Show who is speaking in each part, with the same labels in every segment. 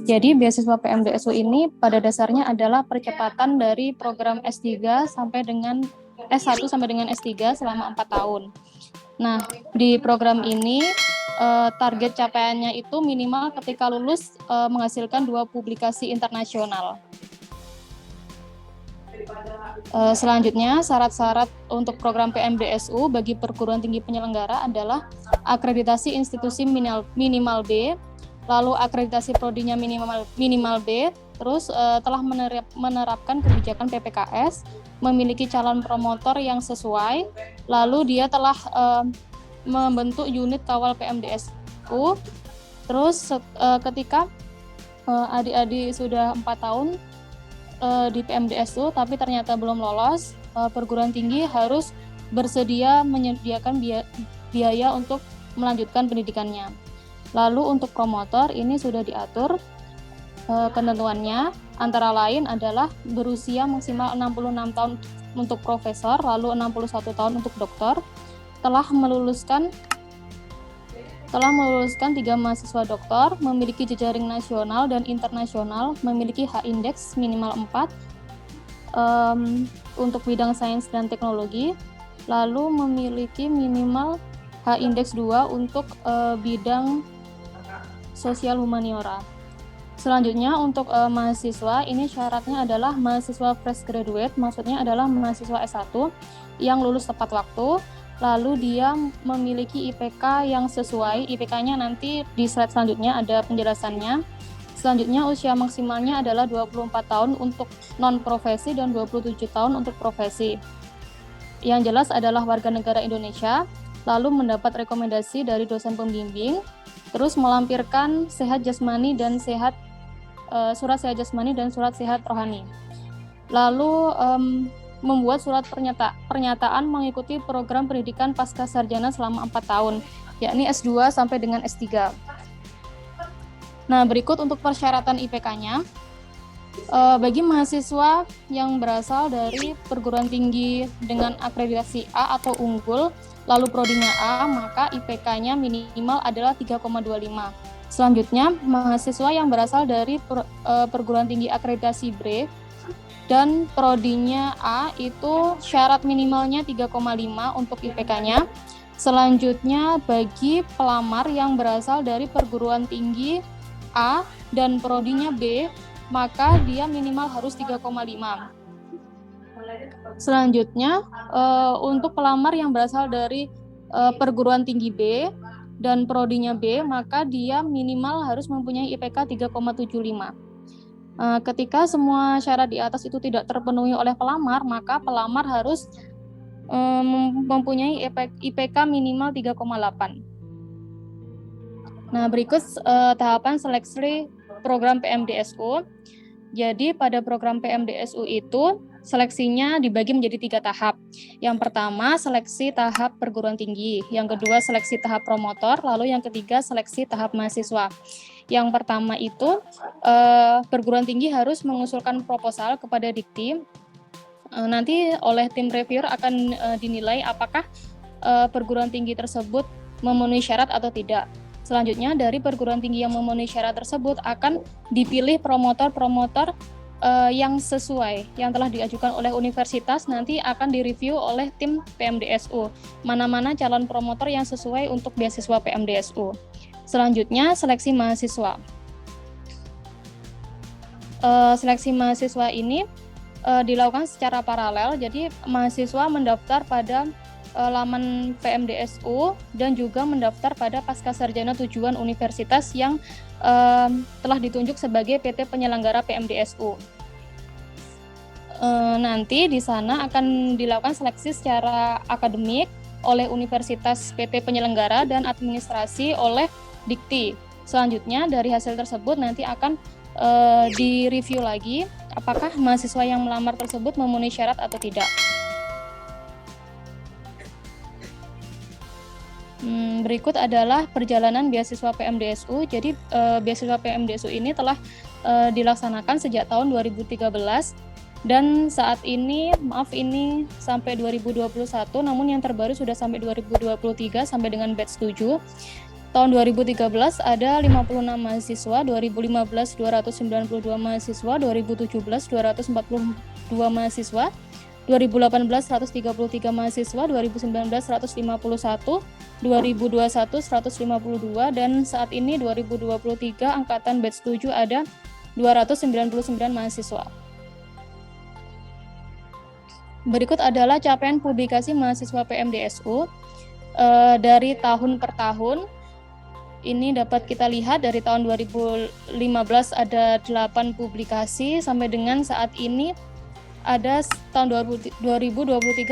Speaker 1: Jadi beasiswa PMDSU ini pada dasarnya adalah percepatan dari program S3 sampai dengan S1 sampai dengan S3 selama 4 tahun. Nah, di program ini target capaiannya itu minimal ketika lulus menghasilkan 2 publikasi internasional. Selanjutnya, syarat-syarat untuk program PMDSU bagi perguruan tinggi penyelenggara adalah akreditasi institusi minimal B, lalu akreditasi prodinya minimal B, terus telah menerapkan kebijakan PPKS, memiliki calon promotor yang sesuai, lalu dia telah membentuk unit kawal PMDSU. Terus ketika adik-adik sudah 4 tahun di PMDSU tapi ternyata belum lolos, perguruan tinggi harus bersedia menyediakan biaya untuk melanjutkan pendidikannya. Lalu untuk promotor ini sudah diatur ketentuannya, antara lain adalah berusia maksimal 66 tahun untuk profesor, lalu 61 tahun untuk doktor, telah meluluskan 3 mahasiswa doktor, memiliki jejaring nasional dan internasional, memiliki H-index minimal 4 untuk bidang sains dan teknologi, lalu memiliki minimal H-index 2 untuk bidang sosial humaniora. Selanjutnya untuk mahasiswa, ini syaratnya adalah mahasiswa fresh graduate, maksudnya adalah mahasiswa S1 yang lulus tepat waktu, lalu dia memiliki IPK yang sesuai. IPK-nya nanti di slide selanjutnya ada penjelasannya. Selanjutnya usia maksimalnya adalah 24 tahun untuk non-profesi dan 27 tahun untuk profesi. Yang jelas adalah warga negara Indonesia, lalu mendapat rekomendasi dari dosen pembimbing, terus melampirkan sehat jasmani dan surat sehat jasmani dan surat sehat rohani. Lalu membuat surat pernyataan mengikuti program pendidikan pasca sarjana selama 4 tahun, yakni S2 sampai dengan S3. Nah, berikut untuk persyaratan IPK-nya. Bagi mahasiswa yang berasal dari perguruan tinggi dengan akreditasi A atau unggul, lalu prodinya A, maka IPK-nya minimal adalah 3,25. Selanjutnya, mahasiswa yang berasal dari perguruan tinggi akreditasi B dan prodinya A itu syarat minimalnya 3,5 untuk IPK-nya. Selanjutnya, bagi pelamar yang berasal dari perguruan tinggi A dan prodinya B, maka dia minimal harus 3,5. Selanjutnya, untuk pelamar yang berasal dari perguruan tinggi B dan prodinya B, maka dia minimal harus mempunyai IPK 3,75. Ketika semua syarat di atas itu tidak terpenuhi oleh pelamar, maka pelamar harus mempunyai IPK minimal 3,8. Nah, berikut tahapan seleksi program PMDSU. Jadi pada program PMDSU itu seleksinya dibagi menjadi 3 tahap. Yang pertama, seleksi tahap perguruan tinggi. Yang kedua, seleksi tahap promotor. Lalu yang ketiga, seleksi tahap mahasiswa. Yang pertama itu, perguruan tinggi harus mengusulkan proposal kepada Dikti. Nanti oleh tim reviewer akan dinilai apakah perguruan tinggi tersebut memenuhi syarat atau tidak. Selanjutnya, dari perguruan tinggi yang memenuhi syarat tersebut akan dipilih promotor-promotor yang sesuai, yang telah diajukan oleh universitas, nanti akan direview oleh tim PMDSU. Mana-mana calon promotor yang sesuai untuk beasiswa PMDSU. Selanjutnya, seleksi mahasiswa. Seleksi mahasiswa ini dilakukan secara paralel, jadi mahasiswa mendaftar pada laman PMDSU dan juga mendaftar pada Pascasarjana tujuan universitas yang telah ditunjuk sebagai PT penyelenggara PMDSU. Nanti di sana akan dilakukan seleksi secara akademik oleh universitas PT penyelenggara dan administrasi oleh Dikti. Selanjutnya dari hasil tersebut nanti akan direview lagi apakah mahasiswa yang melamar tersebut memenuhi syarat atau tidak. Berikut adalah perjalanan beasiswa PMDSU. Jadi beasiswa PMDSU ini telah dilaksanakan sejak tahun 2013 dan saat ini sampai 2021, namun yang terbaru sudah sampai 2023 sampai dengan batch 7. Tahun 2013 ada 56 mahasiswa, 2015 292 mahasiswa, 2017 242 mahasiswa, 2018 133 mahasiswa, 2019 151, 2021 152, dan saat ini 2023 angkatan batch 7 ada 299 mahasiswa. Berikut adalah capaian publikasi mahasiswa PMDSU dari tahun per tahun. Ini dapat kita lihat dari tahun 2015 ada 8 publikasi sampai dengan saat ini ada tahun 2023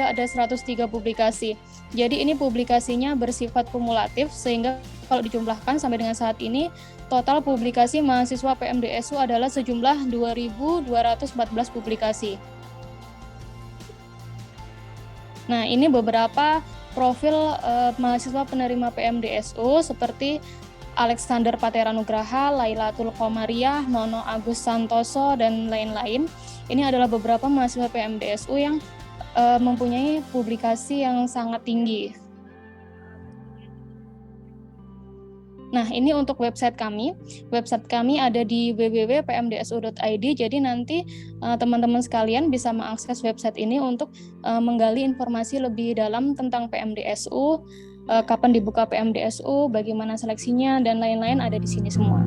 Speaker 1: ada 103 publikasi. Jadi ini publikasinya bersifat kumulatif sehingga kalau dijumlahkan sampai dengan saat ini total publikasi mahasiswa PMDSU adalah sejumlah 2.214 publikasi. Nah, ini beberapa profil mahasiswa penerima PMDSU seperti Alexander Pateranugraha, Lailatul Qomariah, Nono Agus Santoso, dan lain-lain. Ini adalah beberapa mahasiswa PMDSU yang mempunyai publikasi yang sangat tinggi. Nah, ini untuk website kami. Website kami ada di www.pmdsu.id. Jadi nanti teman-teman sekalian bisa mengakses website ini untuk menggali informasi lebih dalam tentang PMDSU, kapan dibuka PMDSU, bagaimana seleksinya, dan lain-lain ada di sini semua.